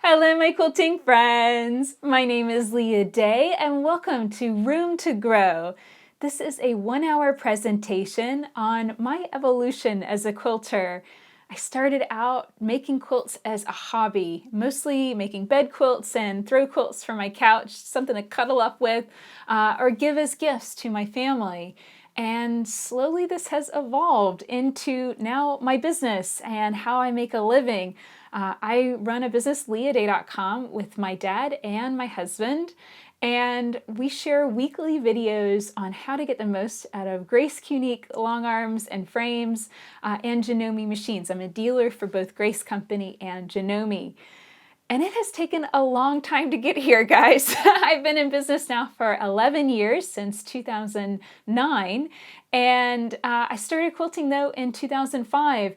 Hello, my quilting friends. My name is Leah Day, and welcome to Room to Grow. This is a 1-hour presentation on my evolution as a quilter. I started out making quilts as a hobby, mostly making bed quilts and throw quilts for my couch, something to cuddle up with, or give as gifts to my family. And slowly this has evolved into now my business and how I make a living. I run a business, leahday.com, with my dad and my husband, and we share weekly videos on how to get the most out of Grace Unique long arms and frames and Janome machines. I'm a dealer for both Grace Company and Janome. And it has taken a long time to get here, guys. I've been in business now for 11 years, since 2009, and I started quilting though in 2005.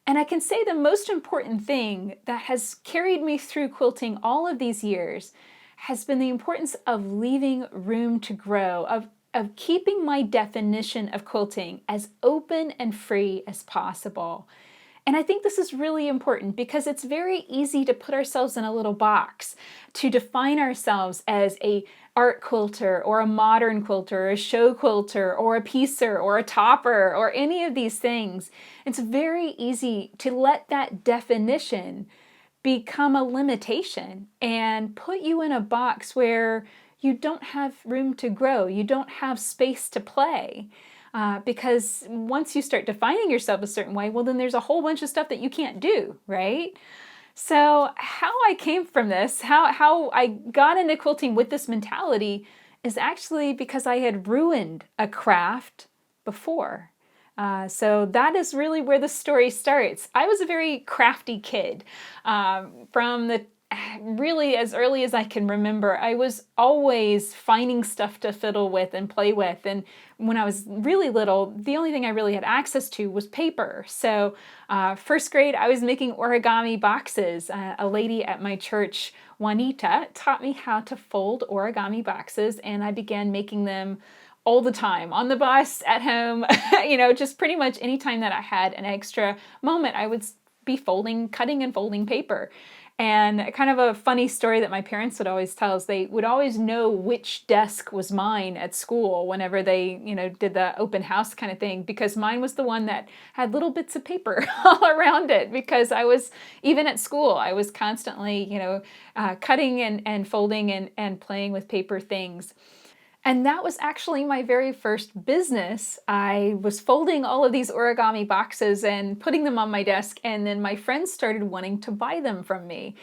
And I can say the most important thing that has carried me through quilting all of these years has been the importance of leaving room to grow, of keeping my definition of quilting as open and free as possible. And I think this is really important because it's very easy to put ourselves in a little box, to define ourselves as a art quilter or a modern quilter, or a show quilter or a piecer or a topper or any of these things. It's very easy to let that definition become a limitation and put you in a box where you don't have room to grow, you don't have space to play. Because once you start defining yourself a certain way, well, then there's a whole bunch of stuff that you can't do, right? So how I came from this, how I got into quilting with this mentality is actually because I had ruined a craft before. So that is really where the story starts. I was a very crafty kid. From the really as early as I can remember, I was always finding stuff to fiddle with and play with. And when I was really little, the only thing I really had access to was paper. So first grade, I was making origami boxes. A lady at my church, Juanita, taught me how to fold origami boxes, and I began making them all the time, on the bus, at home, just pretty much anytime that I had an extra moment, I would be cutting and folding paper. And kind of a funny story that my parents would always tell is they would always know which desk was mine at school whenever they, did the open house kind of thing, because mine was the one that had little bits of paper all around it, because I was, even at school, I was constantly, cutting and folding and playing with paper things. And that was actually my very first business. I was folding all of these origami boxes and putting them on my desk, and then my friends started wanting to buy them from me.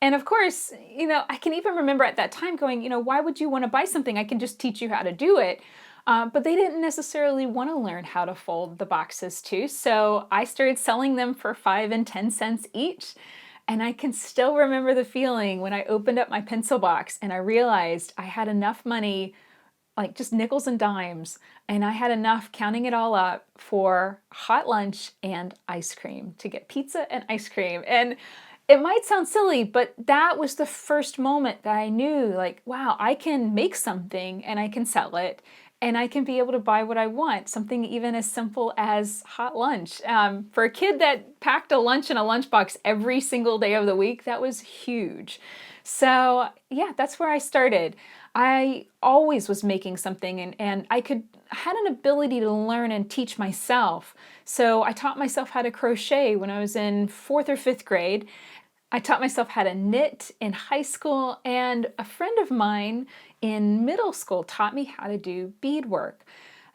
And of course, I can even remember at that time going, why would you want to buy something? I can just teach you how to do it. But they didn't necessarily want to learn how to fold the boxes too. So I started selling them for 5 and 10 cents each. And I can still remember the feeling when I opened up my pencil box and I realized I had enough money, like just nickels and dimes, and I had enough, counting it all up, for hot lunch and ice cream, to get pizza and ice cream. And it might sound silly, but that was the first moment that I knew, like, wow, I can make something and I can sell it, and I can be able to buy what I want, something even as simple as hot lunch. For a kid that packed a lunch in a lunchbox every single day of the week, that was huge. So yeah, that's where I started. I always was making something, and I had an ability to learn and teach myself. So I taught myself how to crochet when I was in 4th or 5th grade. I taught myself how to knit in high school, and a friend of mine in middle school taught me how to do beadwork.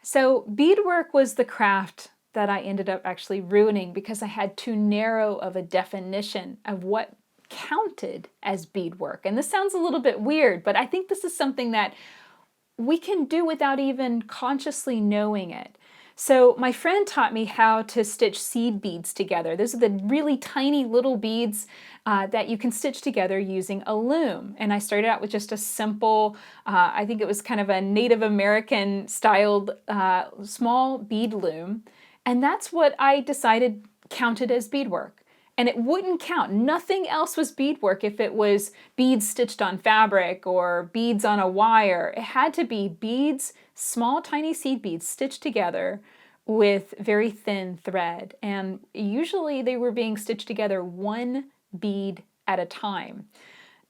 So beadwork was the craft that I ended up actually ruining because I had too narrow of a definition of what counted as beadwork. And this sounds a little bit weird, but I think this is something that we can do without even consciously knowing it. So my friend taught me how to stitch seed beads together. Those are the really tiny little beads that you can stitch together using a loom. And I started out with just a simple, I think it was kind of a Native American styled small bead loom. And that's what I decided counted as beadwork. And it wouldn't count. Nothing else was beadwork if it was beads stitched on fabric or beads on a wire. It had to be beads, small tiny seed beads stitched together with very thin thread. And usually they were being stitched together one bead at a time.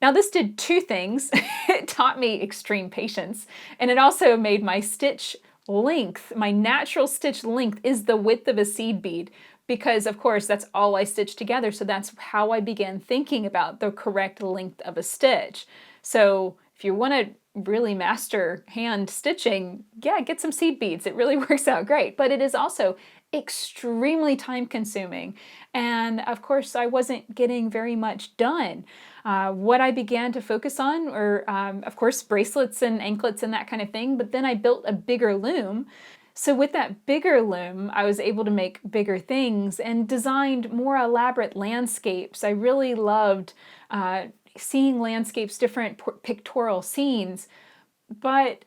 Now, this did two things. It taught me extreme patience, and it also made my stitch length, my natural stitch length is the width of a seed bead, because of course that's all I stitch together. So that's how I began thinking about the correct length of a stitch. So if you want to really master hand stitching, yeah, get some seed beads. It really works out great, but it is also extremely time consuming. And of course, I wasn't getting very much done. What I began to focus on were, of course, bracelets and anklets and that kind of thing, but then I built a bigger loom. So with that bigger loom, I was able to make bigger things and designed more elaborate landscapes. I really loved seeing landscapes, different pictorial scenes, but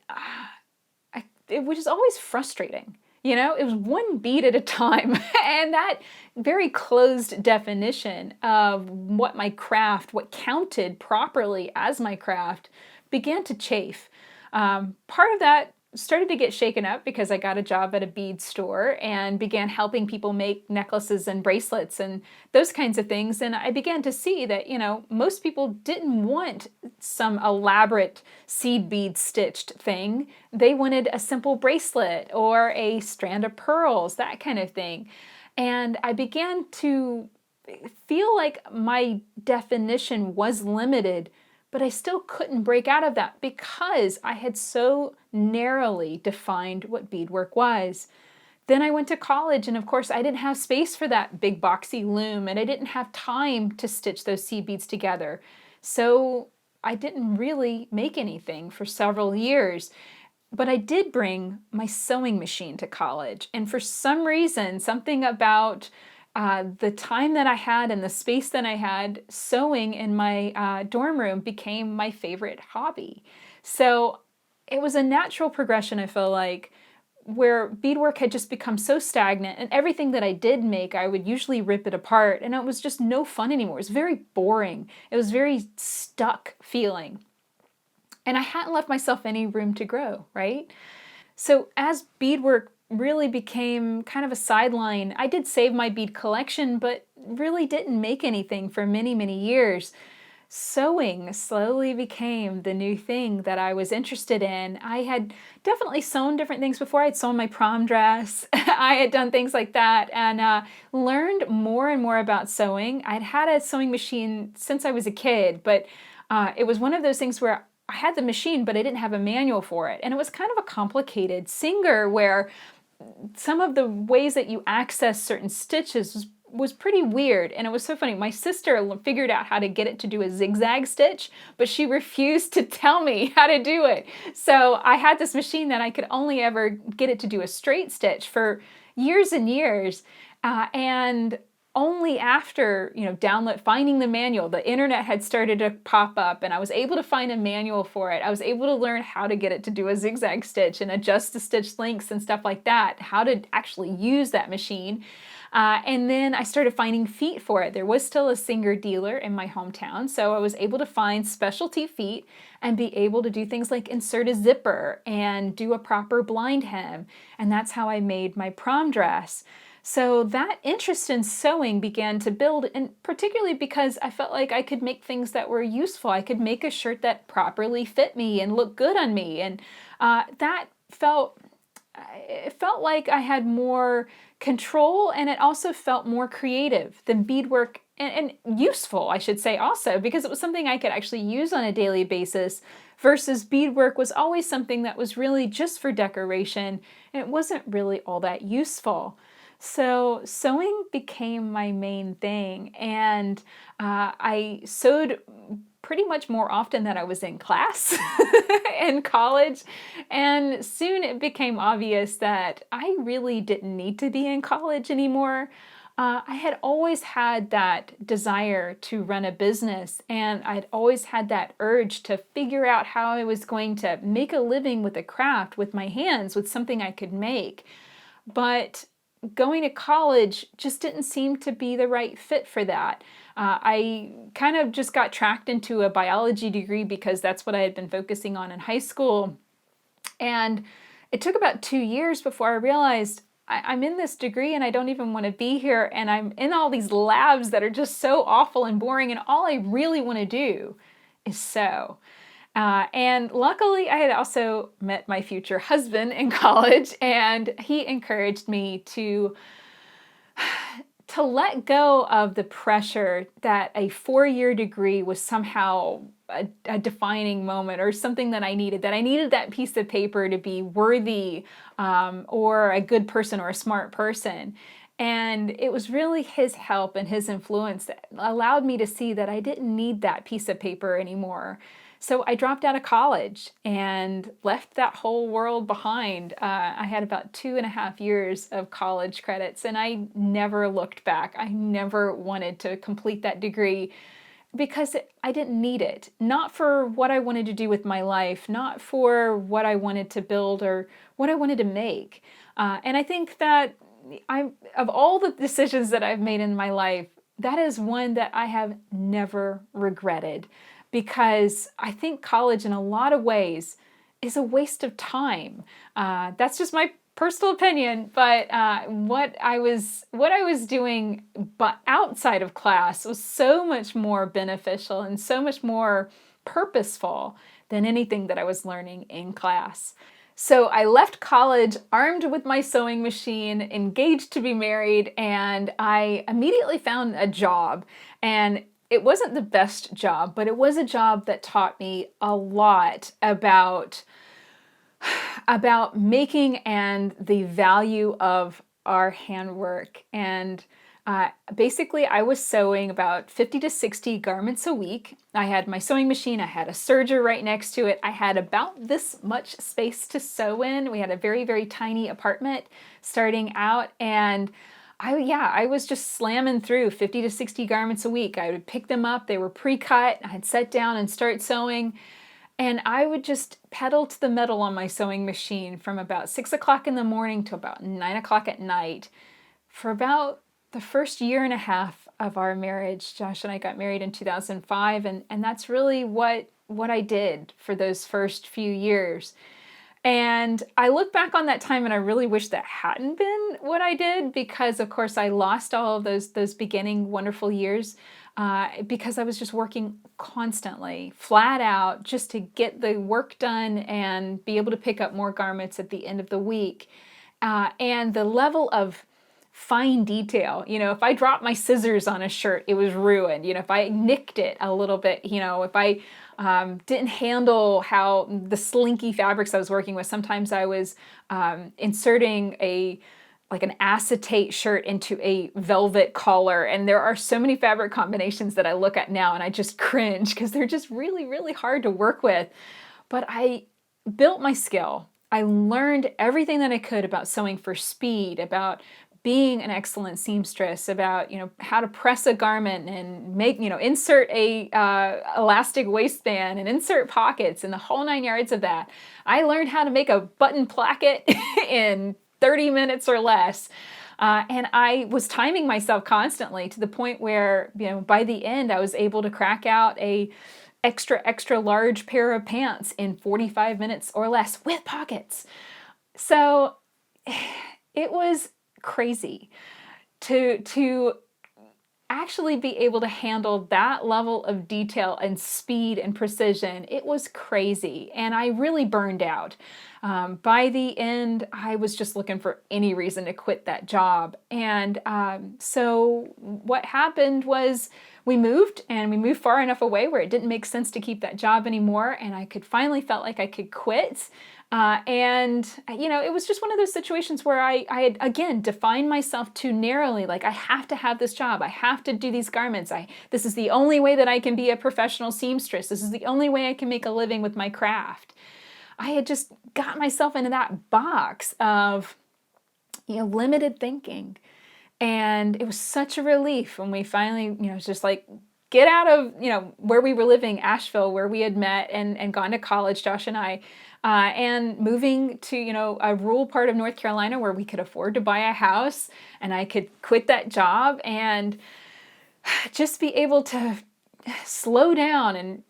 it was always frustrating. It was one bead at a time. And that very closed definition of what counted properly as my craft, began to chafe. Part of that started to get shaken up because I got a job at a bead store and began helping people make necklaces and bracelets and those kinds of things. And I began to see that, most people didn't want some elaborate seed bead stitched thing. They wanted a simple bracelet or a strand of pearls, that kind of thing. And I began to feel like my definition was limited, but I still couldn't break out of that because I had so narrowly defined what beadwork was. Then I went to college, and of course I didn't have space for that big boxy loom, and I didn't have time to stitch those seed beads together. So I didn't really make anything for several years. But I did bring my sewing machine to college, and for some reason, something about the time that I had and the space that I had, sewing in my dorm room became my favorite hobby. So it was a natural progression, I feel like, where beadwork had just become so stagnant, and everything that I did make, I would usually rip it apart, and it was just no fun anymore. It was very boring. It was very stuck feeling. And I hadn't left myself any room to grow, right? So as beadwork really became kind of a sideline, I did save my bead collection, but really didn't make anything for many, many years. Sewing slowly became the new thing that I was interested in. I had definitely sewn different things before. I'd sewn my prom dress. I had done things like that, and learned more and more about sewing. I'd had a sewing machine since I was a kid, but it was one of those things where I had the machine, but I didn't have a manual for it. And it was kind of a complicated Singer where some of the ways that you access certain stitches was pretty weird. And it was so funny. My sister figured out how to get it to do a zigzag stitch, but she refused to tell me how to do it. So I had this machine that I could only ever get it to do a straight stitch for years and years. And only after, finding the manual, the internet had started to pop up, and I was able to find a manual for it. I was able to learn how to get it to do a zigzag stitch and adjust the stitch lengths and stuff like that, how to actually use that machine. And then I started finding feet for it. There was still a Singer dealer in my hometown, so I was able to find specialty feet and be able to do things like insert a zipper and do a proper blind hem. And that's how I made my prom dress. So that interest in sewing began to build, and particularly because I felt like I could make things that were useful. I could make a shirt that properly fit me and looked good on me. And it felt like I had more control, and it also felt more creative than beadwork, and useful, I should say, also, because it was something I could actually use on a daily basis, versus beadwork was always something that was really just for decoration, and it wasn't really all that useful. So sewing became my main thing, and I sewed pretty much more often than I was in class in college. And soon it became obvious that I really didn't need to be in college anymore. I had always had that desire to run a business, and I'd always had that urge to figure out how I was going to make a living with a craft, with my hands, with something I could make. But going to college just didn't seem to be the right fit for that. I kind of just got tracked into a biology degree because that's what I had been focusing on in high school. And it took about 2 years before I realized I'm in this degree and I don't even want to be here. And I'm in all these labs that are just so awful and boring. And all I really want to do is sew. And luckily, I had also met my future husband in college, and he encouraged me to let go of the pressure that a 4-year degree was somehow a defining moment or something that I needed that piece of paper to be worthy, or a good person or a smart person. And it was really his help and his influence that allowed me to see that I didn't need that piece of paper anymore. So I dropped out of college and left that whole world behind. I had about 2.5 years of college credits, and I never looked back. I never wanted to complete that degree because I didn't need it. Not for what I wanted to do with my life, not for what I wanted to build or what I wanted to make. And I think that of all the decisions that I've made in my life, that is one that I have never regretted, because I think college in a lot of ways is a waste of time. That's just my personal opinion, but what I was doing but outside of class was so much more beneficial and so much more purposeful than anything that I was learning in class. So I left college armed with my sewing machine, engaged to be married, and I immediately found a job. And it wasn't the best job, but it was a job that taught me a lot about making and the value of our handwork. And basically, I was sewing about 50 to 60 garments a week. I had my sewing machine, I had a serger right next to it. I had about this much space to sew in. We had a very, very tiny apartment starting out, and I was just slamming through 50 to 60 garments a week. I would pick them up, they were pre-cut, I'd sit down and start sewing. And I would just pedal to the metal on my sewing machine from about 6 o'clock in the morning to about 9 o'clock at night for about the first year and a half of our marriage. Josh and I got married in 2005, and that's really what I did for those first few years. And I look back on that time and I really wish that hadn't been what I did, because of course I lost all of those beginning wonderful years, because I was just working constantly, flat out, just to get the work done and be able to pick up more garments at the end of the week. And the level of fine detail, if I dropped my scissors on a shirt, it was ruined. If I nicked it a little bit, if I didn't handle how the slinky fabrics I was working with. Sometimes I was inserting an acetate shirt into a velvet collar, and there are so many fabric combinations that I look at now and I just cringe because they're just really, really hard to work with. But I built my skill. I learned everything that I could about sewing for speed, about being an excellent seamstress, about how to press a garment and make insert a elastic waistband and insert pockets and the whole 9 yards of that. I learned how to make a button placket in 30 minutes or less, and I was timing myself constantly to the point where by the end I was able to crack out a extra large pair of pants in 45 minutes or less with pockets. So it was crazy to actually be able to handle that level of detail and speed and precision. It was crazy, and I really burned out. By the end, I was just looking for any reason to quit that job. And so what happened was we moved far enough away where it didn't make sense to keep that job anymore, and I finally felt like I could quit. And it was just one of those situations where I had, again, defined myself too narrowly. Like, I have to have this job. I have to do these garments. This is the only way that I can be a professional seamstress. This is the only way I can make a living with my craft. I had just got myself into that box of, limited thinking. And it was such a relief when we finally, just like, get out of, where we were living, Asheville, where we had met and gone to college, Josh and I, and moving to, a rural part of North Carolina where we could afford to buy a house, and I could quit that job and just be able to slow down and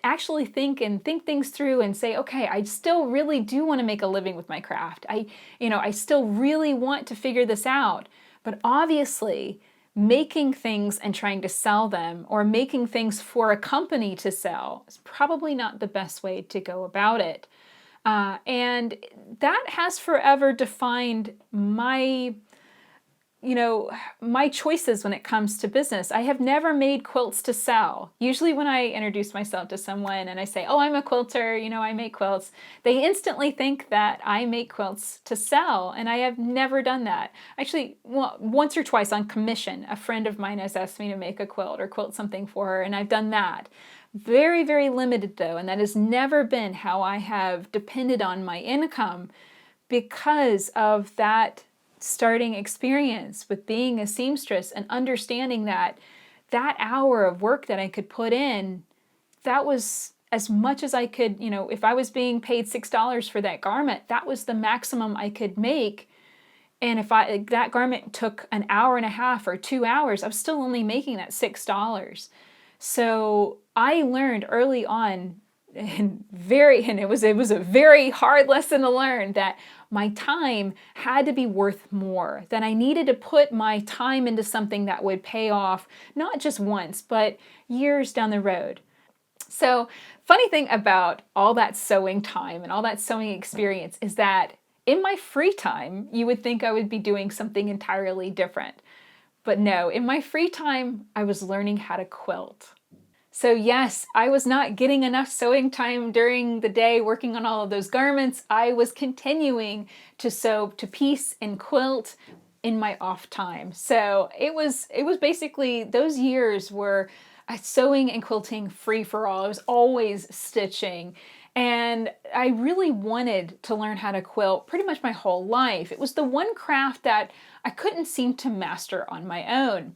actually think things through and say, okay, I still really do want to make a living with my craft. I still really want to figure this out. But obviously, making things and trying to sell them, or making things for a company to sell, is probably not the best way to go about it. And that has forever defined my choices when it comes to business. I have never made quilts to sell. Usually when I introduce myself to someone and I say, oh, I'm a quilter, I make quilts, they instantly think that I make quilts to sell, and I have never done that. Actually, once or twice on commission, a friend of mine has asked me to make a quilt or quilt something for her, and I've done that. Very, very limited though, and that has never been how I have depended on my income, because of that starting experience with being a seamstress and understanding that hour of work that I could put in, that was as much as I could, if I was being paid $6 for that garment, that was the maximum I could make. And if that garment took an hour and a half or 2 hours, I was still only making that $6. So I learned early on, and it was a very hard lesson to learn, that my time had to be worth more, that I needed to put my time into something that would pay off, not just once, but years down the road. So, funny thing about all that sewing time and all that sewing experience is that in my free time, you would think I would be doing something entirely different. But no, in my free time, I was learning how to quilt. So yes, I was not getting enough sewing time during the day working on all of those garments. I was continuing to sew, to piece and quilt in my off time. So it was basically, those years were sewing and quilting free for all. I was always stitching. And I really wanted to learn how to quilt pretty much my whole life. It was the one craft that I couldn't seem to master on my own.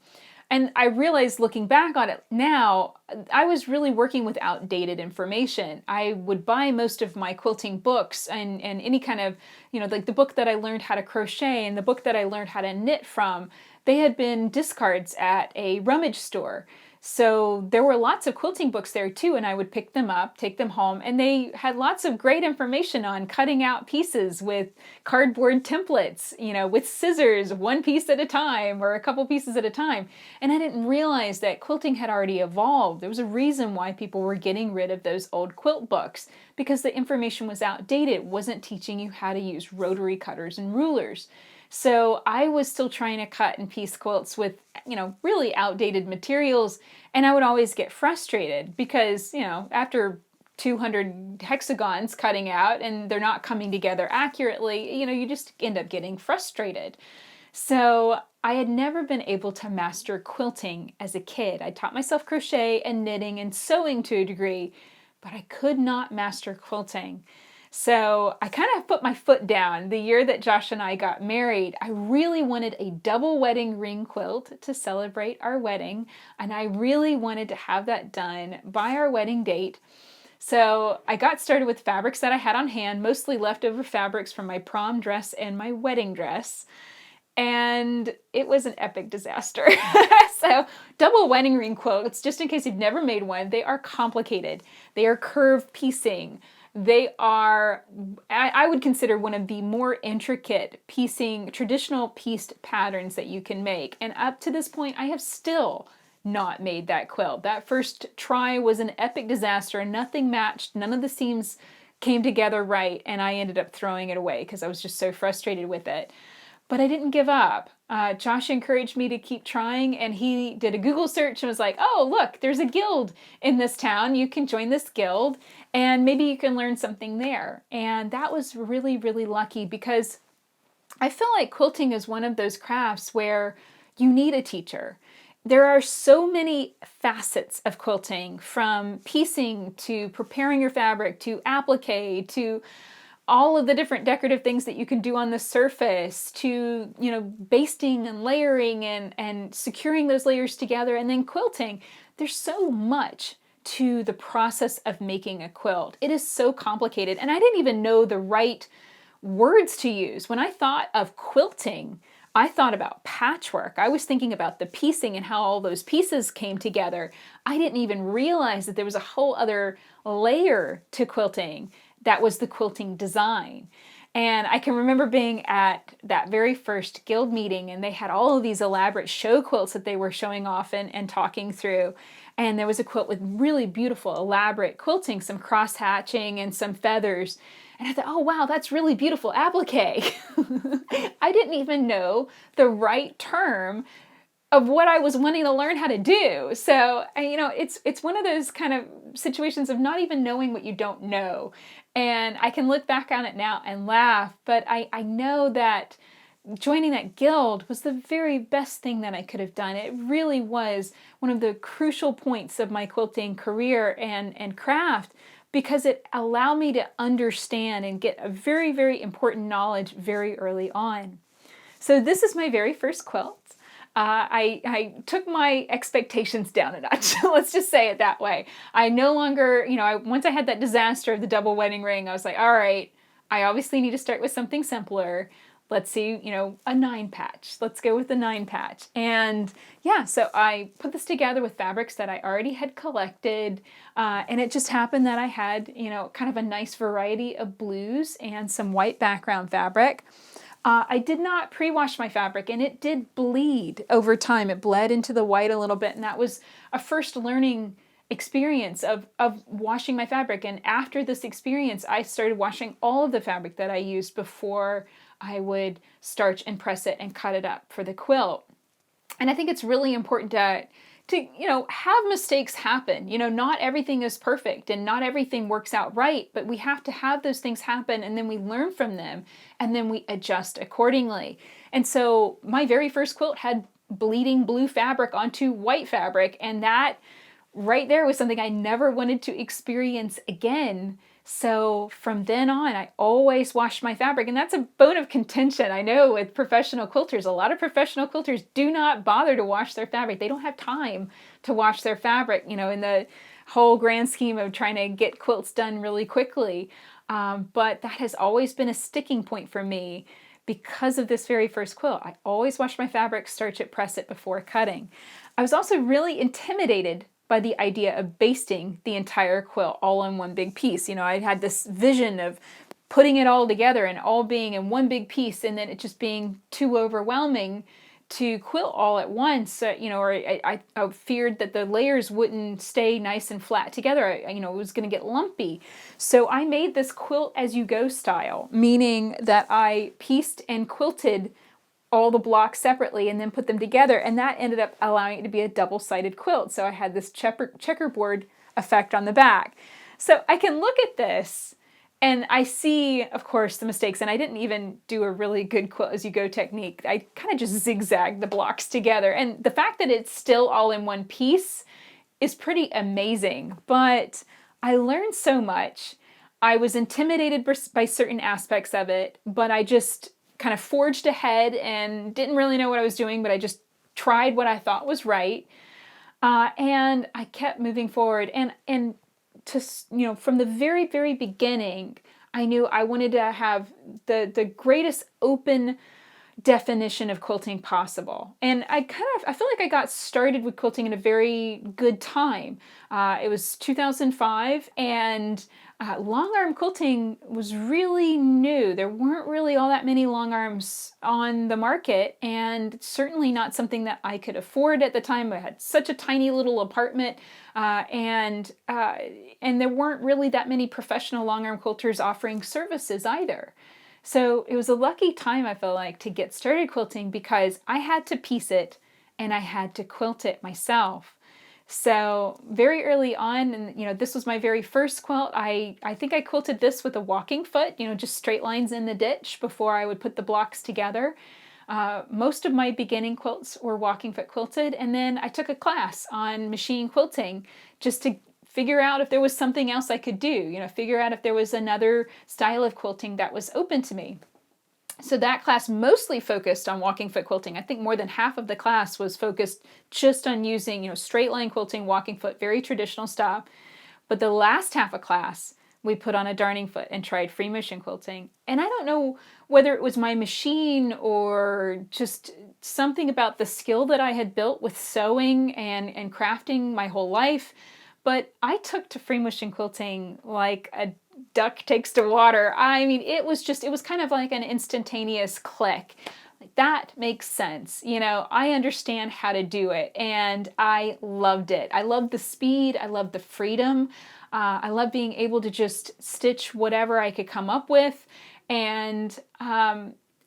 And I realized, looking back on it now, I was really working with outdated information. I would buy most of my quilting books and any kind of, like the book that I learned how to crochet and the book that I learned how to knit from, they had been discards at a rummage store. So there were lots of quilting books there too, and I would pick them up, take them home, and they had lots of great information on cutting out pieces with cardboard templates, with scissors, one piece at a time or a couple pieces at a time. And I didn't realize that quilting had already evolved. There was a reason why people were getting rid of those old quilt books, because the information was outdated. It wasn't teaching you how to use rotary cutters and rulers. So I was still trying to cut and piece quilts with, really outdated materials. And I would always get frustrated because, after 200 hexagons cutting out and they're not coming together accurately, you just end up getting frustrated. So I had never been able to master quilting as a kid. I taught myself crochet and knitting and sewing to a degree, but I could not master quilting. So I kind of put my foot down. The year that Josh and I got married, I really wanted a double wedding ring quilt to celebrate our wedding, and I really wanted to have that done by our wedding date. So I got started with fabrics that I had on hand, mostly leftover fabrics from my prom dress and my wedding dress. And it was an epic disaster. So double wedding ring quilts, just in case you've never made one, they are complicated. They are curve piecing. They are, I would consider, one of the more intricate piecing, traditional pieced patterns that you can make. And up to this point, I have still not made that quilt. That first try was an epic disaster. Nothing matched. None of the seams came together right. And I ended up throwing it away because I was just so frustrated with it. But I didn't give up. Josh encouraged me to keep trying, and he did a Google search and was like, oh, look, there's a guild in this town. You can join this guild, and maybe you can learn something there. And that was really, really lucky, because I feel like quilting is one of those crafts where you need a teacher. There are so many facets of quilting, from piecing to preparing your fabric to applique to all of the different decorative things that you can do on the surface, to, basting and layering and securing those layers together, and then quilting. There's so much to the process of making a quilt. It is so complicated, and I didn't even know the right words to use. When I thought of quilting, I thought about patchwork. I was thinking about the piecing and how all those pieces came together. I didn't even realize that there was a whole other layer to quilting that was the quilting design. And I can remember being at that very first guild meeting, and they had all of these elaborate show quilts that they were showing off and talking through. And there was a quilt with really beautiful, elaborate quilting, some cross hatching and some feathers. And I thought, oh wow, that's really beautiful applique. I didn't even know the right term of what I was wanting to learn how to do. So, it's one of those kind of situations of not even knowing what you don't know. And I can look back on it now and laugh, but I know that joining that guild was the very best thing that I could have done. It really was one of the crucial points of my quilting career and craft, because it allowed me to understand and get a very, very important knowledge very early on. So this is my very first quilt. I took my expectations down a notch. Let's just say it that way. I no longer, once I had that disaster of the double wedding ring, I was like, all right, I obviously need to start with something simpler. Let's see, a 9 patch. Let's go with the 9 patch. And yeah, so I put this together with fabrics that I already had collected. And it just happened that I had, kind of a nice variety of blues and some white background fabric. I did not pre-wash my fabric, and it did bleed over time. It bled into the white a little bit, and that was a first learning experience of washing my fabric. And after this experience, I started washing all of the fabric that I used before I would starch and press it and cut it up for the quilt. And I think it's really important to have mistakes happen. Not everything is perfect and not everything works out right, but we have to have those things happen, and then we learn from them, and then we adjust accordingly. And so my very first quilt had bleeding blue fabric onto white fabric, and that right there was something I never wanted to experience again. So from then on, I always washed my fabric, and that's a bone of contention. I know with professional quilters, a lot of professional quilters do not bother to wash their fabric. They don't have time to wash their fabric, in the whole grand scheme of trying to get quilts done really quickly. But that has always been a sticking point for me because of this very first quilt. I always wash my fabric, starch it, press it before cutting. I was also really intimidated by the idea of basting the entire quilt all in one big piece. I had this vision of putting it all together and all being in one big piece, and then it just being too overwhelming to quilt all at once. Or I feared that the layers wouldn't stay nice and flat together. It was going to get lumpy. So I made this quilt as you go style, meaning that I pieced and quilted all the blocks separately and then put them together, and that ended up allowing it to be a double-sided quilt. So I had this checkerboard effect on the back. So I can look at this and I see, of course, the mistakes, and I didn't even do a really good quilt as you go technique. I kind of just zigzagged the blocks together, and the fact that it's still all in one piece is pretty amazing. But I learned so much. I was intimidated by certain aspects of it, but I just kind of forged ahead and didn't really know what I was doing, but I just tried what I thought was right. And I kept moving forward. And to, from the very, very beginning, I knew I wanted to have the greatest open definition of quilting possible. And I feel like I got started with quilting in a very good time. It was 2005, and long arm quilting was really new. There weren't really all that many long arms on the market, and certainly not something that I could afford at the time. I had such a tiny little apartment, and there weren't really that many professional long arm quilters offering services either. So it was a lucky time, I feel like, to get started quilting, because I had to piece it and I had to quilt it myself. So very early on, and this was my very first quilt, I think I quilted this with a walking foot, just straight lines in the ditch before I would put the blocks together. Most of my beginning quilts were walking foot quilted, and then I took a class on machine quilting just to figure out if there was something else I could do, figure out if there was another style of quilting that was open to me. So that class mostly focused on walking foot quilting. I think more than half of the class was focused just on using, straight line quilting, walking foot, very traditional style. But the last half of class we put on a darning foot and tried free motion quilting. And I don't know whether it was my machine or just something about the skill that I had built with sewing and crafting my whole life, but I took to free motion quilting like a duck takes to water. I mean, it was kind of like an instantaneous click. Like, that makes sense. You know, I understand how to do it, and I loved it. I loved the speed. I loved the freedom. I love being able to just stitch whatever I could come up with, and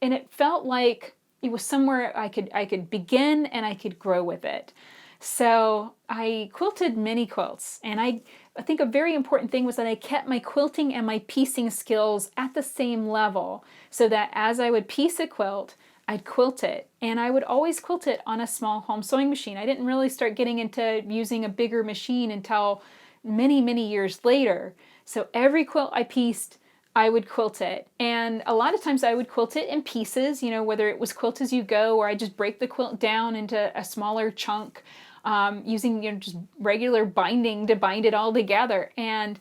it felt like it was somewhere I could begin and I could grow with it. So I quilted mini quilts, and I think a very important thing was that I kept my quilting and my piecing skills at the same level, so that as I would piece a quilt, I'd quilt it, and I would always quilt it on a small home sewing machine. I didn't really start getting into using a bigger machine until many, many years later. So every quilt I pieced, I would quilt it. And a lot of times I would quilt it in pieces, you know, whether it was quilt as you go, or I just break the quilt down into a smaller chunk, using, you know, just regular binding to bind it all together. And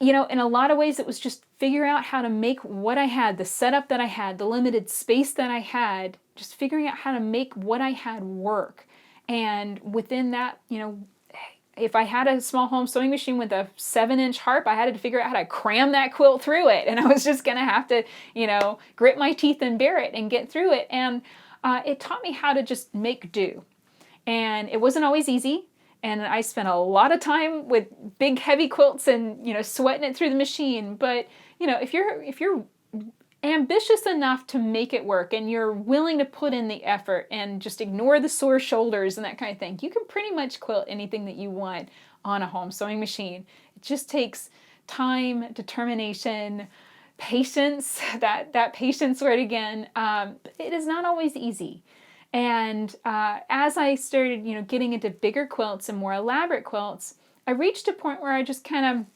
you know, in a lot of ways, it was just figuring out how to make what I had, the setup that I had, the limited space that I had, just figuring out how to make what I had work. And within that, you know, if I had a small home sewing machine with a 7-inch harp, I had to figure out how to cram that quilt through it. And I was just going to have to, you know, grit my teeth and bear it and get through it. And it taught me how to just make do. And it wasn't always easy. And I spent a lot of time with big heavy quilts and, you know, sweating it through the machine. But, you know, if you're ambitious enough to make it work and you're willing to put in the effort and just ignore the sore shoulders and that kind of thing, you can pretty much quilt anything that you want on a home sewing machine. It just takes time, determination, patience, that patience word again. It is not always easy. And as I started, you know, getting into bigger quilts and more elaborate quilts, I reached a point where I just kind of,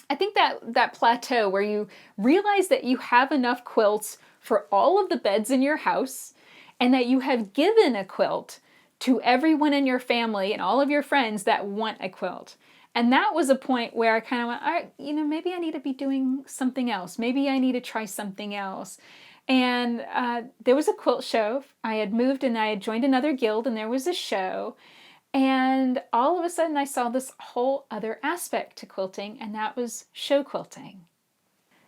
I think that plateau where you realize that you have enough quilts for all of the beds in your house, and that you have given a quilt to everyone in your family and all of your friends that want a quilt. And that was a point where I kind of went, all right, you know, maybe I need to be doing something else. Maybe I need to try something else. And there was a quilt show. I had moved and I had joined another guild, and there was a show. And all of a sudden I saw this whole other aspect to quilting, and that was show quilting.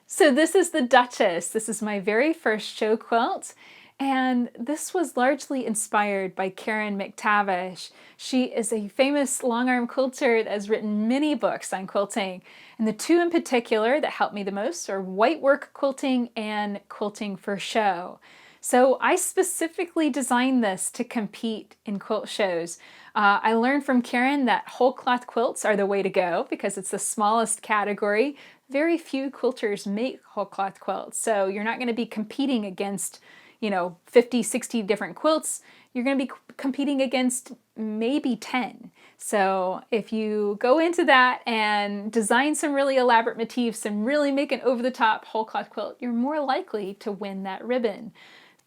So this is the Duchess. This is my very first show quilt. And this was largely inspired by Karen McTavish. She is a famous long-arm quilter that has written many books on quilting. And the two in particular that helped me the most are white work quilting and quilting for show. So I specifically designed this to compete in quilt shows. I learned from Karen that whole cloth quilts are the way to go because it's the smallest category. Very few quilters make whole cloth quilts, so you're not going to be competing against, you know, 50, 60 different quilts. You're going to be competing against maybe 10. So if you go into that and design some really elaborate motifs and really make an over-the-top whole cloth quilt, you're more likely to win that ribbon.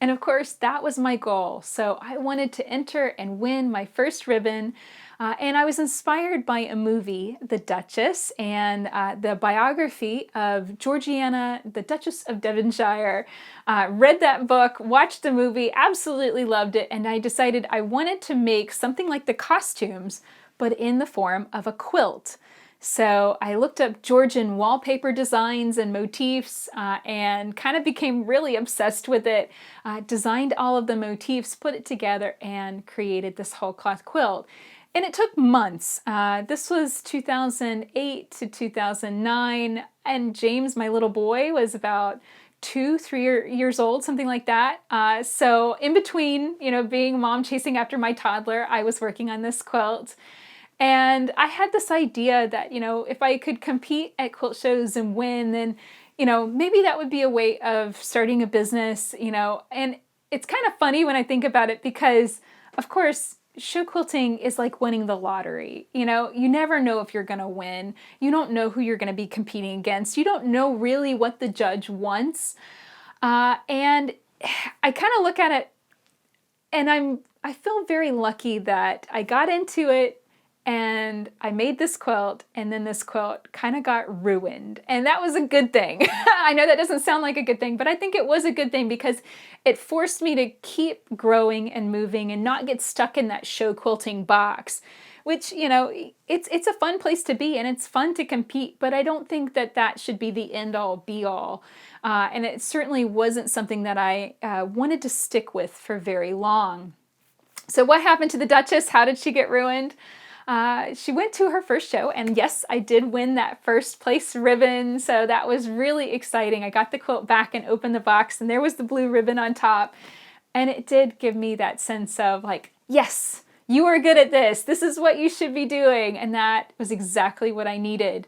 And of course, that was my goal. So I wanted to enter and win my first ribbon. And I was inspired by a movie, The Duchess, and the biography of Georgiana, the Duchess of Devonshire. Read that book, watched the movie, absolutely loved it, and I decided I wanted to make something like the costumes, but in the form of a quilt. So I looked up Georgian wallpaper designs and motifs and kind of became really obsessed with it, designed all of the motifs, put it together, and created this whole cloth quilt. And it took months. This was 2008 to 2009, and James, my little boy, was about 2-3 years old, something like that. So in between, you know, being a mom chasing after my toddler, I was working on this quilt. And I had this idea that, you know, if I could compete at quilt shows and win, then, you know, maybe that would be a way of starting a business, you know. And it's kind of funny when I think about it because, of course, show quilting is like winning the lottery. You know, you never know if you're going to win. You don't know who you're going to be competing against. You don't know really what the judge wants. And I kind of look at it and I feel very lucky that I got into it and I made this quilt, and then this quilt kind of got ruined. And that was a good thing. I know that doesn't sound like a good thing, but I think it was a good thing because it forced me to keep growing and moving and not get stuck in that show quilting box, which, you know, it's a fun place to be and it's fun to compete, but I don't think that that should be the end all be all. And it certainly wasn't something that I wanted to stick with for very long. So what happened to the Duchess? How did she get ruined? She went to her first show, and yes, I did win that first place ribbon, so that was really exciting. I got the quilt back and opened the box, and there was the blue ribbon on top, and it did give me that sense of like, yes, you are good at this. This is what you should be doing, and that was exactly what I needed.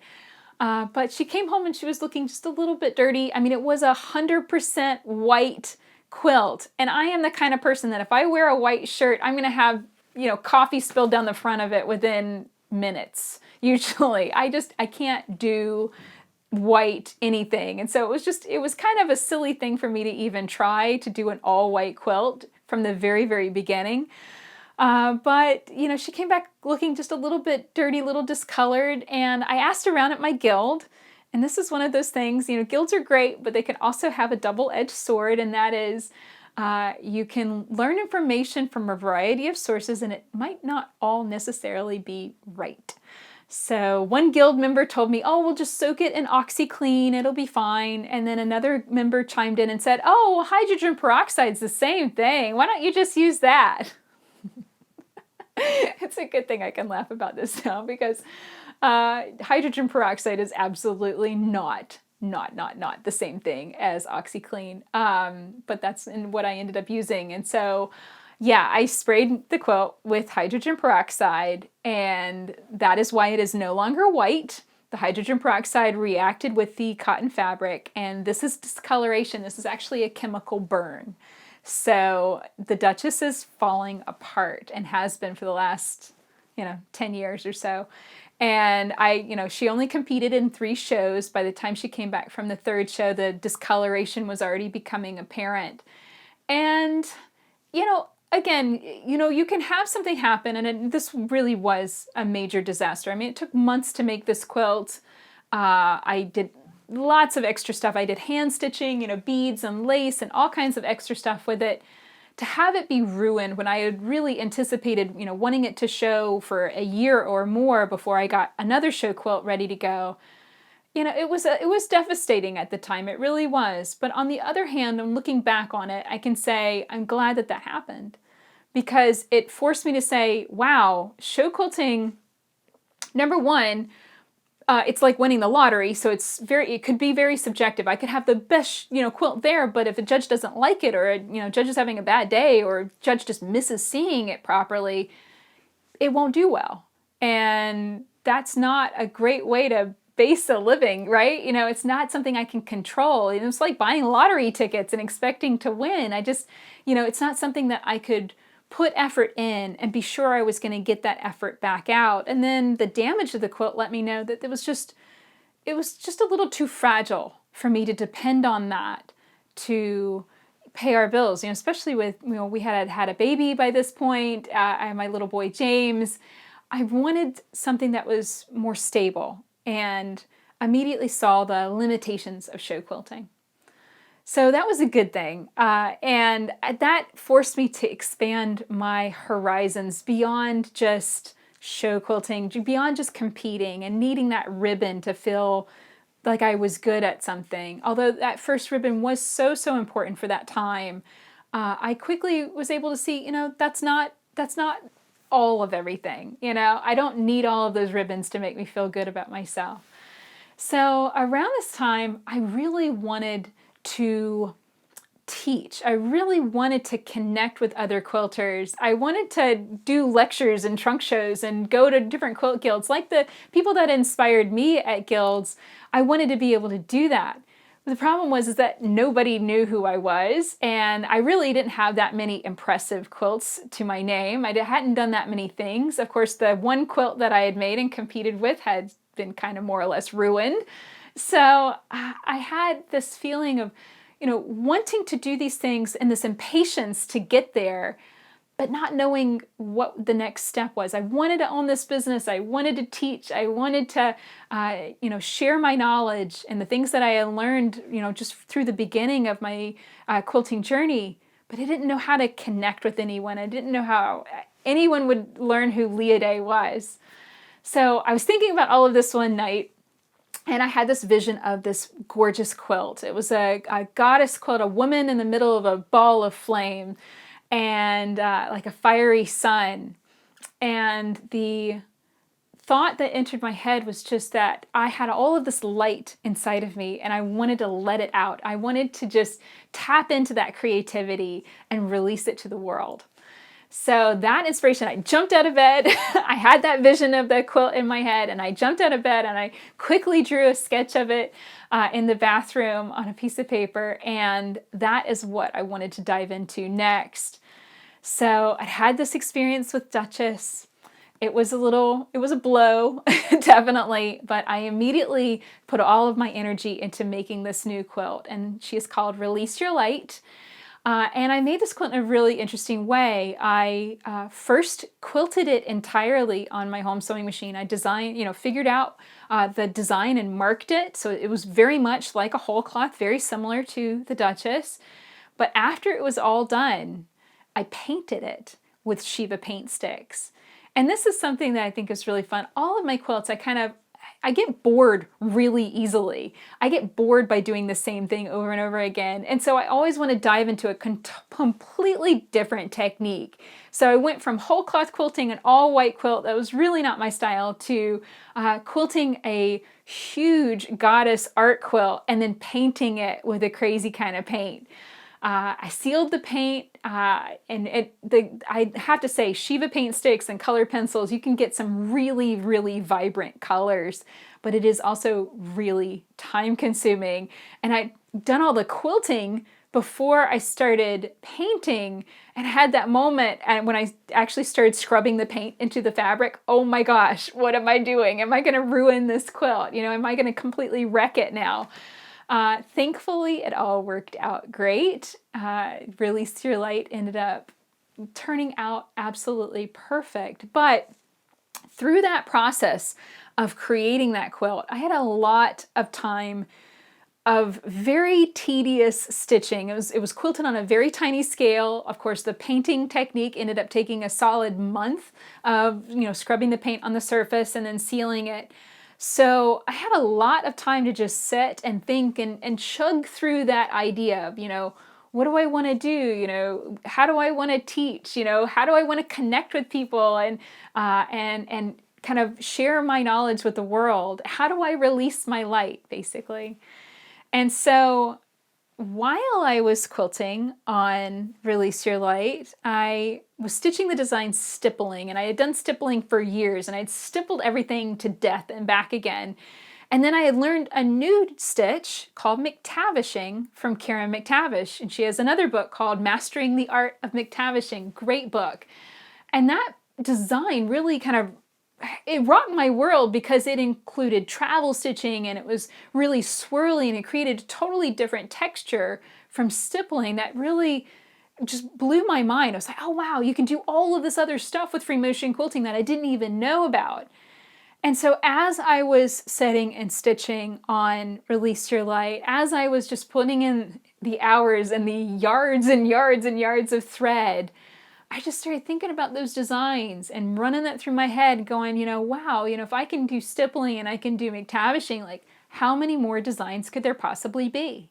But she came home and she was looking just a little bit dirty. I mean, it was 100% white quilt, and I am the kind of person that if I wear a white shirt, I'm gonna have, you know, coffee spilled down the front of it within minutes, usually. I can't do white anything. And so it was kind of a silly thing for me to even try to do an all white quilt from the very, very beginning. But, you know, she came back looking just a little bit dirty, a little discolored, and I asked around at my guild. And this is one of those things, you know, guilds are great, but they can also have a double-edged sword, and that is you can learn information from a variety of sources, and it might not all necessarily be right. So one guild member told me, oh, we'll just soak it in OxyClean, it'll be fine. And then another member chimed in and said, oh, hydrogen peroxide's the same thing. Why don't you just use that? It's a good thing I can laugh about this now because hydrogen peroxide is absolutely not the same thing as OxyClean, but that's what I ended up using. And so, yeah, I sprayed the quilt with hydrogen peroxide, and that is why it is no longer white. The hydrogen peroxide reacted with the cotton fabric, and this is discoloration. This is actually a chemical burn. So the Duchess is falling apart and has been for the last, 10 years or so. And she only competed in 3 shows. By the time she came back from the 3rd show, the discoloration was already becoming apparent. And, again, you can have something happen, and this really was a major disaster. I mean, it took months to make this quilt. I did lots of extra stuff. I did hand stitching, beads and lace and all kinds of extra stuff with it. To have it be ruined when I had really anticipated, wanting it to show for a year or more before I got another show quilt ready to go, it was devastating at the time. It really was. But on the other hand, I'm looking back on it, I can say I'm glad that happened because it forced me to say, wow, show quilting, number one, it's like winning the lottery, so it could be very subjective. I could have the best, quilt there, but if a judge doesn't like it, or judge is having a bad day, or judge just misses seeing it properly, it won't do well. And that's not a great way to base a living, right? It's not something I can control. It's like buying lottery tickets and expecting to win. It's not something that I could put effort in and be sure I was going to get that effort back out. And then the damage of the quilt let me know that it was just a little too fragile for me to depend on that to pay our bills, especially with, we had a baby by this point. I had my little boy, James. I wanted something that was more stable and immediately saw the limitations of show quilting. So that was a good thing. And that forced me to expand my horizons beyond just show quilting, beyond just competing and needing that ribbon to feel like I was good at something. Although that first ribbon was so important for that time, I quickly was able to see, that's not all of everything. I don't need all of those ribbons to make me feel good about myself. So around this time, I really wanted to teach. I really wanted to connect with other quilters. I wanted to do lectures and trunk shows and go to different quilt guilds. Like the people that inspired me at guilds, I wanted to be able to do that. The problem was that nobody knew who I was, and I really didn't have that many impressive quilts to my name. I hadn't done that many things. Of course, the one quilt that I had made and competed with had been kind of more or less ruined. So I had this feeling of, wanting to do these things and this impatience to get there. but not knowing what the next step was. I wanted to own this business. I wanted to teach. I wanted to, share my knowledge and the things that I had learned, just through the beginning of my quilting journey. But I didn't know how to connect with anyone. I didn't know how anyone would learn who Leah Day was. So I was thinking about all of this one night, and I had this vision of this gorgeous quilt. It was a goddess quilt, a woman in the middle of a ball of flame, and like a fiery sun. And the thought that entered my head was just that I had all of this light inside of me and I wanted to let it out. I wanted to just tap into that creativity and release it to the world. So that inspiration, I jumped out of bed. I had that vision of the quilt in my head, and I jumped out of bed and I quickly drew a sketch of it in the bathroom on a piece of paper. And that is what I wanted to dive into next. So I had this experience with Duchess. It was a blow, definitely, but I immediately put all of my energy into making this new quilt, and she is called Release Your Light. And I made this quilt in a really interesting way. I first quilted it entirely on my home sewing machine. I figured out the design and marked it. So it was very much like a whole cloth, very similar to the Duchess. But after it was all done, I painted it with Shiva paint sticks. And this is something that I think is really fun. All of my quilts, I get bored really easily. I get bored by doing the same thing over and over again. And so I always want to dive into a completely different technique. So I went from whole cloth quilting, an all white quilt that was really not my style, to quilting a huge goddess art quilt and then painting it with a crazy kind of paint. I sealed the paint, and I have to say, Shiva paint sticks and color pencils, you can get some really, really vibrant colors, but it is also really time consuming. And I'd done all the quilting before I started painting, and I had that moment, and when I actually started scrubbing the paint into the fabric, oh my gosh, what am I doing? Am I going to ruin this quilt? Am I going to completely wreck it now? Thankfully, it all worked out great. Release Your Light ended up turning out absolutely perfect. But through that process of creating that quilt, I had a lot of time of very tedious stitching. It was quilted on a very tiny scale. Of course, the painting technique ended up taking a solid month of scrubbing the paint on the surface and then sealing it. So I had a lot of time to just sit and think and chug through that idea of, what do I want to do? How do I want to teach? How do I want to connect with people and kind of share my knowledge with the world? How do I release my light, basically? And so while I was quilting on Release Your Light, I was stitching the design stippling, and I had done stippling for years, and I'd stippled everything to death and back again. And then I had learned a new stitch called McTavishing from Karen McTavish, and she has another book called Mastering the Art of McTavishing, great book. And that design really it rocked my world because it included travel stitching, and it was really swirly, and it created a totally different texture from stippling that really just blew my mind. I was like, oh wow, you can do all of this other stuff with free motion quilting that I didn't even know about. And so as I was setting and stitching on Release Your Light, as I was just putting in the hours and the yards and yards and yards of thread, I just started thinking about those designs and running that through my head going, wow, if I can do stippling and I can do McTavishing, like how many more designs could there possibly be?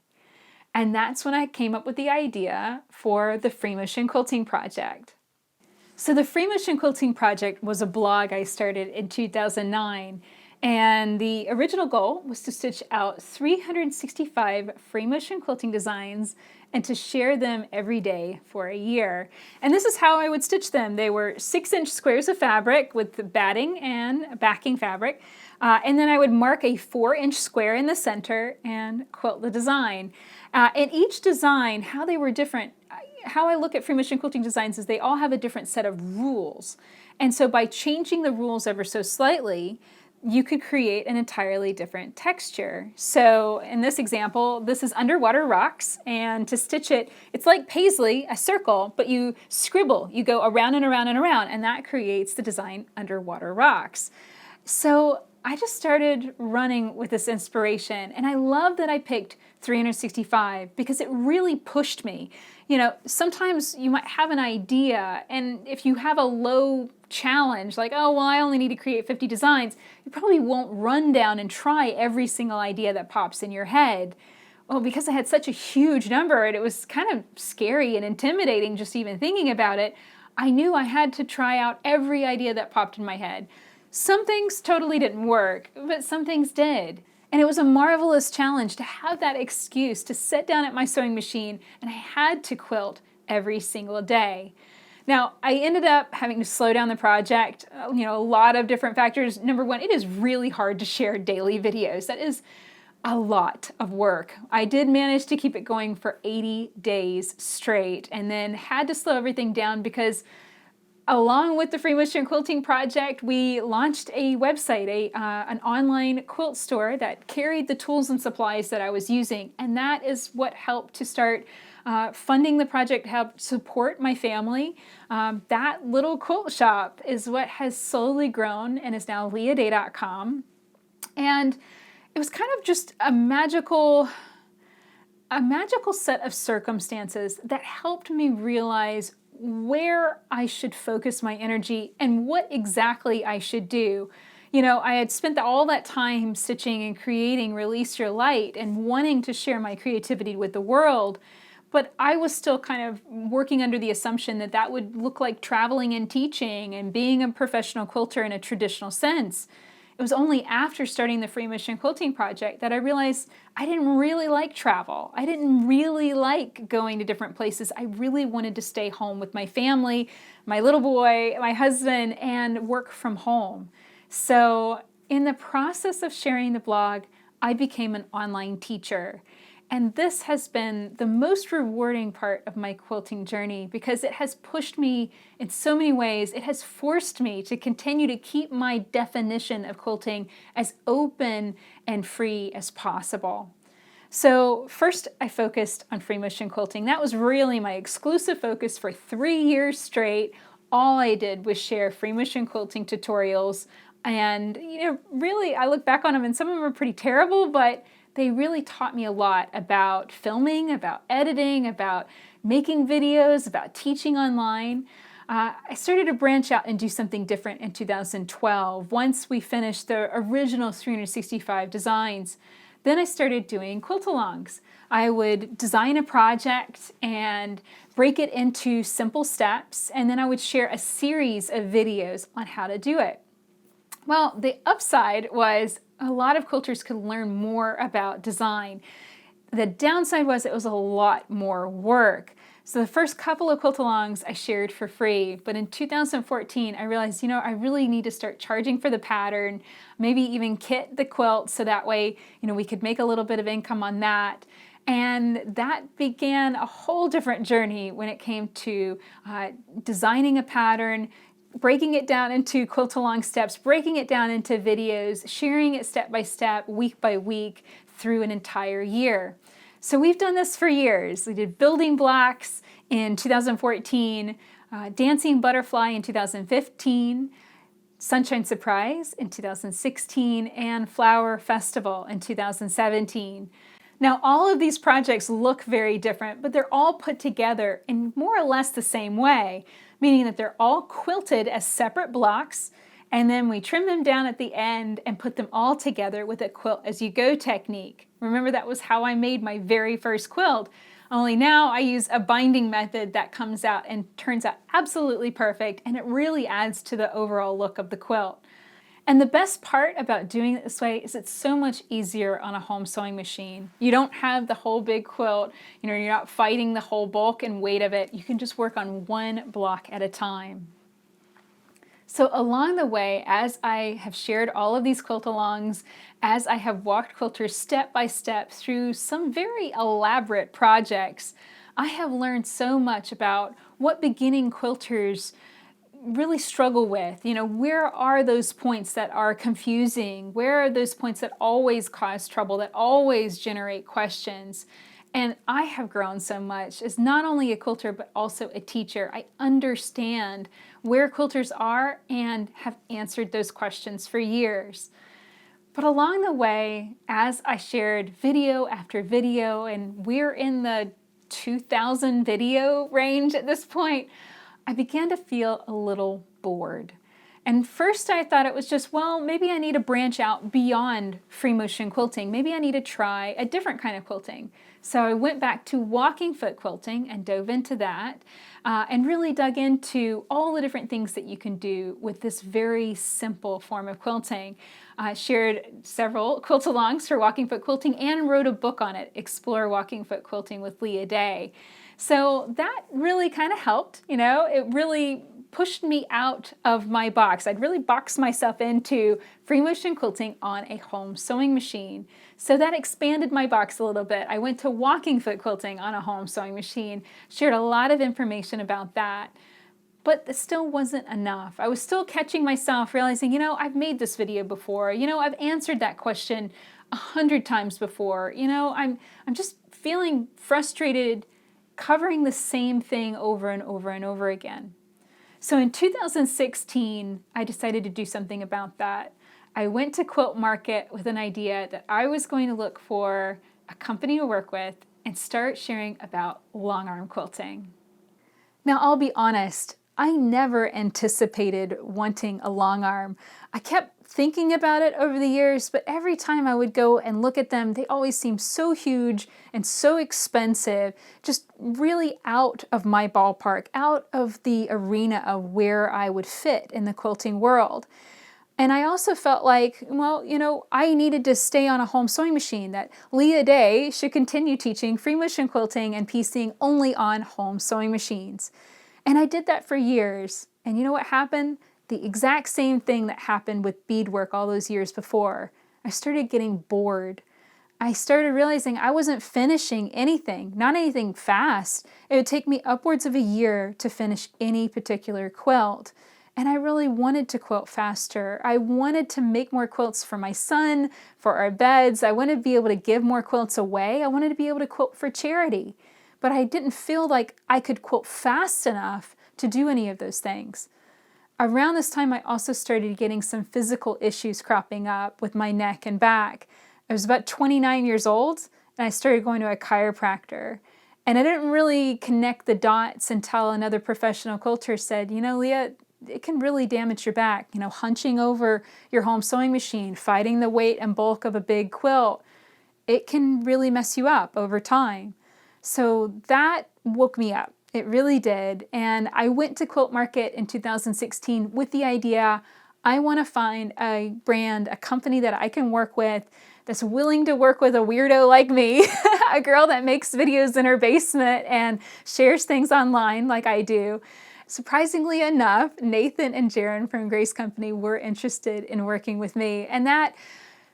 And that's when I came up with the idea for the Free Motion Quilting Project. So the Free Motion Quilting Project was a blog I started in 2009. And the original goal was to stitch out 365 free motion quilting designs and to share them every day for a year. And this is how I would stitch them. They were 6-inch squares of fabric with the batting and backing fabric. And then I would mark a 4-inch square in the center and quilt the design. And each design, how they were different, how I look at free motion quilting designs is they all have a different set of rules. And so by changing the rules ever so slightly, you could create an entirely different texture. So in this example, this is underwater rocks, and to stitch it, it's like paisley, a circle, but you scribble, you go around and around and around, and that creates the design underwater rocks. So I just started running with this inspiration, and I love that I picked 365 because it really pushed me. You know, sometimes you might have an idea, and if you have a low challenge, like, oh, well, I only need to create 50 designs, you probably won't run down and try every single idea that pops in your head. Well, because I had such a huge number and it was kind of scary and intimidating just even thinking about it, I knew I had to try out every idea that popped in my head. Some things totally didn't work, but some things did. And it was a marvelous challenge to have that excuse to sit down at my sewing machine, and I had to quilt every single day. Now, I ended up having to slow down the project, a lot of different factors. Number one, it is really hard to share daily videos. That is a lot of work. I did manage to keep it going for 80 days straight, and then had to slow everything down because along with the Free Motion Quilting Project, we launched a website, an online quilt store that carried the tools and supplies that I was using. And that is what helped to start funding the project, helped support my family. That little quilt shop is what has slowly grown and is now leahday.com. And it was kind of just a magical set of circumstances that helped me realize where I should focus my energy and what exactly I should do. I had spent all that time stitching and creating Release Your Light and wanting to share my creativity with the world, but I was still kind of working under the assumption that that would look like traveling and teaching and being a professional quilter in a traditional sense. It was only after starting the Free Motion Quilting Project that I realized I didn't really like travel. I didn't really like going to different places. I really wanted to stay home with my family, my little boy, my husband, and work from home. So in the process of sharing the blog, I became an online teacher. And this has been the most rewarding part of my quilting journey because it has pushed me in so many ways. It has forced me to continue to keep my definition of quilting as open and free as possible. So first I focused on free motion quilting. That was really my exclusive focus for 3 years straight. All I did was share free motion quilting tutorials. And really I look back on them and some of them are pretty terrible, but they really taught me a lot about filming, about editing, about making videos, about teaching online. I started to branch out and do something different in 2012 once we finished the original 365 designs. Then I started doing quilt-alongs. I would design a project and break it into simple steps, and then I would share a series of videos on how to do it. Well, the upside was a lot of quilters could learn more about design. The downside was it was a lot more work. So the first couple of quilt-alongs I shared for free, but in 2014 I realized, I really need to start charging for the pattern, maybe even kit the quilt so that way, we could make a little bit of income on that. And that began a whole different journey when it came to designing a pattern, breaking it down into quilt-along steps, breaking it down into videos, sharing it step by step, week by week, through an entire year. So we've done this for years. We did building blocks in 2014, dancing butterfly in 2015, Sunshine Surprise in 2016, and Flower Festival in 2017. Now, all of these projects look very different, but they're all put together in more or less the same way, meaning that they're all quilted as separate blocks, and then we trim them down at the end and put them all together with a quilt-as-you-go technique. Remember, that was how I made my very first quilt, only now I use a binding method that comes out and turns out absolutely perfect, and it really adds to the overall look of the quilt. And the best part about doing it this way is it's so much easier on a home sewing machine. You don't have the whole big quilt, you're not fighting the whole bulk and weight of it. You can just work on one block at a time. So along the way, as I have shared all of these quilt-alongs, as I have walked quilters step by step through some very elaborate projects, I have learned so much about what beginning quilters really struggle with. Where are those points that are confusing? Where are those points that always cause trouble, that always generate questions? And I have grown so much as not only a quilter, but also a teacher. I understand where quilters are and have answered those questions for years. But along the way, as I shared video after video, and we're in the 2,000 video range at this point, I began to feel a little bored. And first I thought it was just, well, maybe I need to branch out beyond free motion quilting. Maybe I need to try a different kind of quilting. So I went back to walking foot quilting and dove into that and really dug into all the different things that you can do with this very simple form of quilting. Shared several quilt-alongs for walking foot quilting and wrote a book on it, Explore Walking Foot Quilting with Leah Day. So that really kind of helped, it really pushed me out of my box. I'd really boxed myself into free motion quilting on a home sewing machine. So that expanded my box a little bit. I went to walking foot quilting on a home sewing machine, shared a lot of information about that. But it still wasn't enough. I was still catching myself realizing, I've made this video before. I've answered that question 100 times before. I'm just feeling frustrated covering the same thing over and over and over again. So in 2016, I decided to do something about that. I went to Quilt Market with an idea that I was going to look for a company to work with and start sharing about long arm quilting. Now, I'll be honest, I never anticipated wanting a long arm. I kept thinking about it over the years, but every time I would go and look at them, they always seemed so huge and so expensive, just really out of my ballpark, out of the arena of where I would fit in the quilting world. And I also felt like, well, I needed to stay on a home sewing machine, that Leah Day should continue teaching free motion quilting and piecing only on home sewing machines. And I did that for years. And you know what happened? The exact same thing that happened with beadwork all those years before. I started getting bored. I started realizing I wasn't finishing anything, not anything fast. It would take me upwards of a year to finish any particular quilt. And I really wanted to quilt faster. I wanted to make more quilts for my son, for our beds. I wanted to be able to give more quilts away. I wanted to be able to quilt for charity. But I didn't feel like I could quilt fast enough to do any of those things. Around this time, I also started getting some physical issues cropping up with my neck and back. I was about 29 years old, and I started going to a chiropractor. And I didn't really connect the dots until another professional quilter said, Leah, it can really damage your back. Hunching over your home sewing machine, fighting the weight and bulk of a big quilt, it can really mess you up over time. So that woke me up. It really did. And I went to Quilt Market in 2016 with the idea, I want to find a brand, a company that I can work with that's willing to work with a weirdo like me, a girl that makes videos in her basement and shares things online like I do. Surprisingly enough, Nathan and Jaron from Grace Company were interested in working with me. And that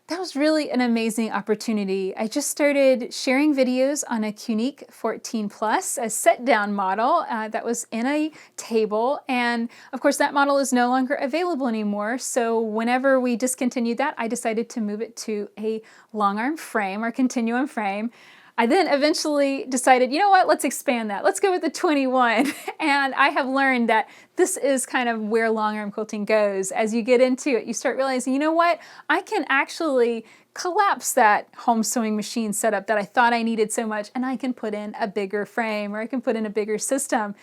was really an amazing opportunity. I just started sharing videos on a Unique 14 Plus, a set-down model that was in a table. And of course, that model is no longer available anymore. So whenever we discontinued that, I decided to move it to a long arm frame or continuum frame. I then eventually decided, let's expand that. Let's go with the 21. And I have learned that this is kind of where long arm quilting goes. As you get into it, you start realizing, I can actually collapse that home sewing machine setup that I thought I needed so much, and I can put in a bigger frame or I can put in a bigger system.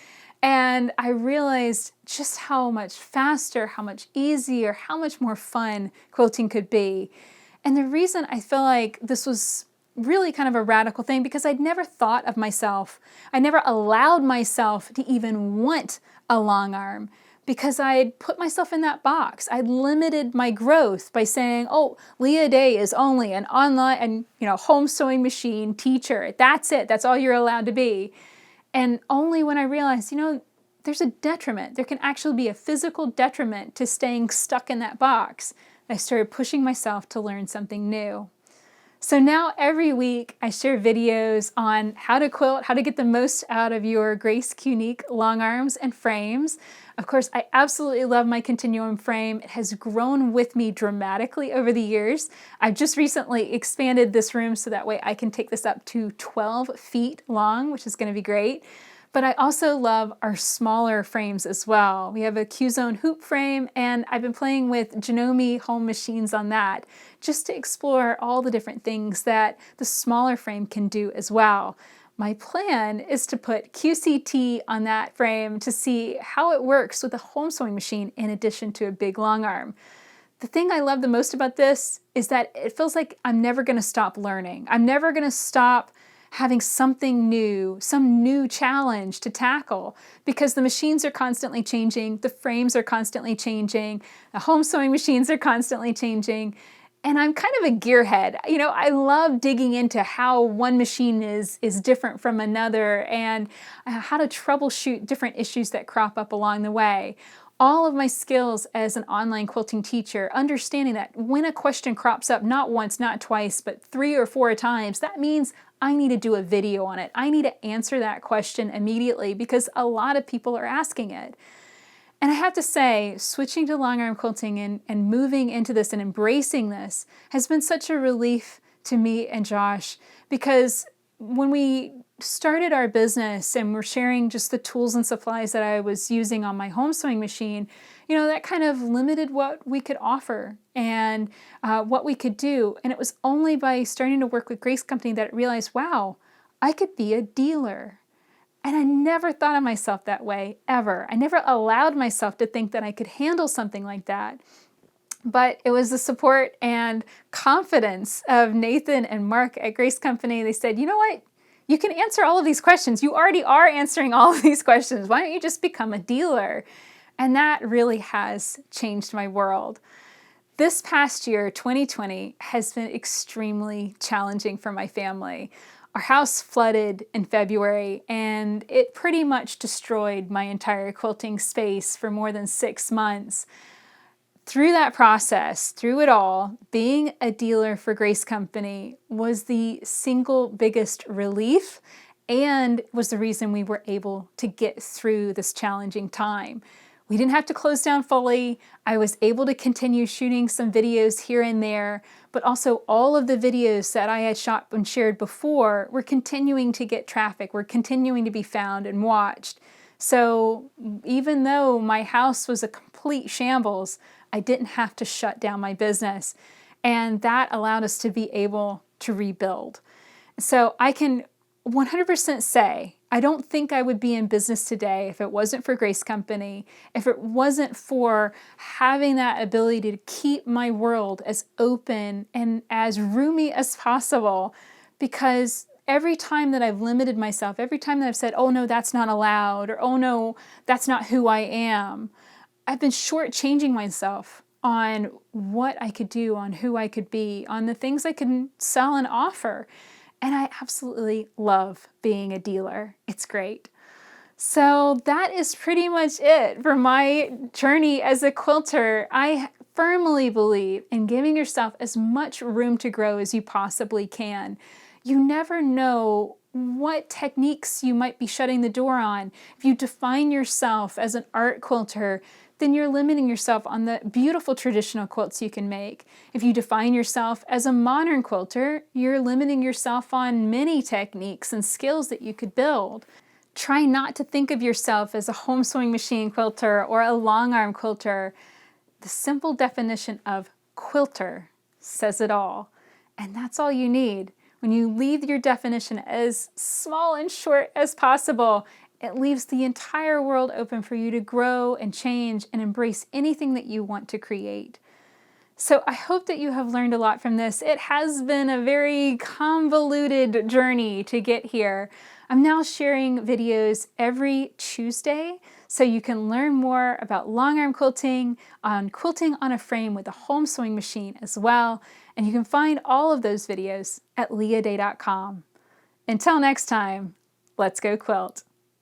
And I realized just how much faster, how much easier, how much more fun quilting could be. And the reason I feel like this was really kind of a radical thing, because I'd never thought of myself, I never allowed myself to even want a long arm, because I'd put myself in that box. I'd limited my growth by saying, oh, Leah Day is only an online and home sewing machine teacher. That's it. That's all you're allowed to be. And only when I realized, there's a detriment. There can actually be a physical detriment to staying stuck in that box, I started pushing myself to learn something new. So now every week I share videos on how to quilt, how to get the most out of your Grace Unique long arms and frames. Of course, I absolutely love my Continuum frame. It has grown with me dramatically over the years. I've just recently expanded this room so that way I can take this up to 12 feet long, which is going to be great. But I also love our smaller frames as well. We have a Q-Zone hoop frame, and I've been playing with Janome home machines on that just to explore all the different things that the smaller frame can do as well. My plan is to put QCT on that frame to see how it works with a home sewing machine in addition to a big long arm. The thing I love the most about this is that it feels like I'm never going to stop learning. I'm never going to stop having something new, some new challenge to tackle, because the machines are constantly changing, the frames are constantly changing, the home sewing machines are constantly changing, and I'm kind of a gearhead. You know, I love digging into how one machine is different from another and how to troubleshoot different issues that crop up along the way. All of my skills as an online quilting teacher, understanding that when a question crops up, not once, not twice, but 3 or 4 times, that means I need to do a video on it. I need to answer that question immediately because a lot of people are asking it. And I have to say, switching to long arm quilting and moving into this and embracing this has been such a relief to me and Josh, because when we started our business and we're sharing just the tools and supplies that I was using on my home sewing machine, you know, that kind of limited what we could offer and what we could do. And it was only by starting to work with Grace Company that I realized, wow, I could be a dealer. And I never thought of myself that way, ever. I never allowed myself to think that I could handle something like that. But it was the support and confidence of Nathan and Mark at Grace Company. They said, you know what? You can answer all of these questions. You already are answering all of these questions. Why don't you just become a dealer? And that really has changed my world. This past year, 2020, has been extremely challenging for my family. Our house flooded in February, and it pretty much destroyed my entire quilting space for more than 6 months. Through that process, through it all, being a dealer for Grace Company was the single biggest relief and was the reason we were able to get through this challenging time. We didn't have to close down fully. I was able to continue shooting some videos here and there, but also all of the videos that I had shot and shared before were continuing to get traffic, were continuing to be found and watched. So even though my house was a complete shambles, I didn't have to shut down my business. And that allowed us to be able to rebuild. So I can 100% say, I don't think I would be in business today if it wasn't for Grace Company, if it wasn't for having that ability to keep my world as open and as roomy as possible. Because every time that I've limited myself, every time that I've said, oh no, that's not allowed, or oh no, that's not who I am, I've been shortchanging myself on what I could do, on who I could be, on the things I can sell and offer. And I absolutely love being a dealer. It's great. So that is pretty much it for my journey as a quilter. I firmly believe in giving yourself as much room to grow as you possibly can. You never know what techniques you might be shutting the door on. If you define yourself as an art quilter, then you're limiting yourself on the beautiful traditional quilts you can make. If you define yourself as a modern quilter, you're limiting yourself on many techniques and skills that you could build. Try not to think of yourself as a home sewing machine quilter or a long arm quilter. The simple definition of quilter says it all. And that's all you need. When you leave your definition as small and short as possible, it leaves the entire world open for you to grow and change and embrace anything that you want to create. So I hope that you have learned a lot from this. It has been a very convoluted journey to get here. I'm now sharing videos every Tuesday so you can learn more about long arm quilting, on quilting on a frame with a home sewing machine as well. And you can find all of those videos at leahday.com. Until next time, let's go quilt.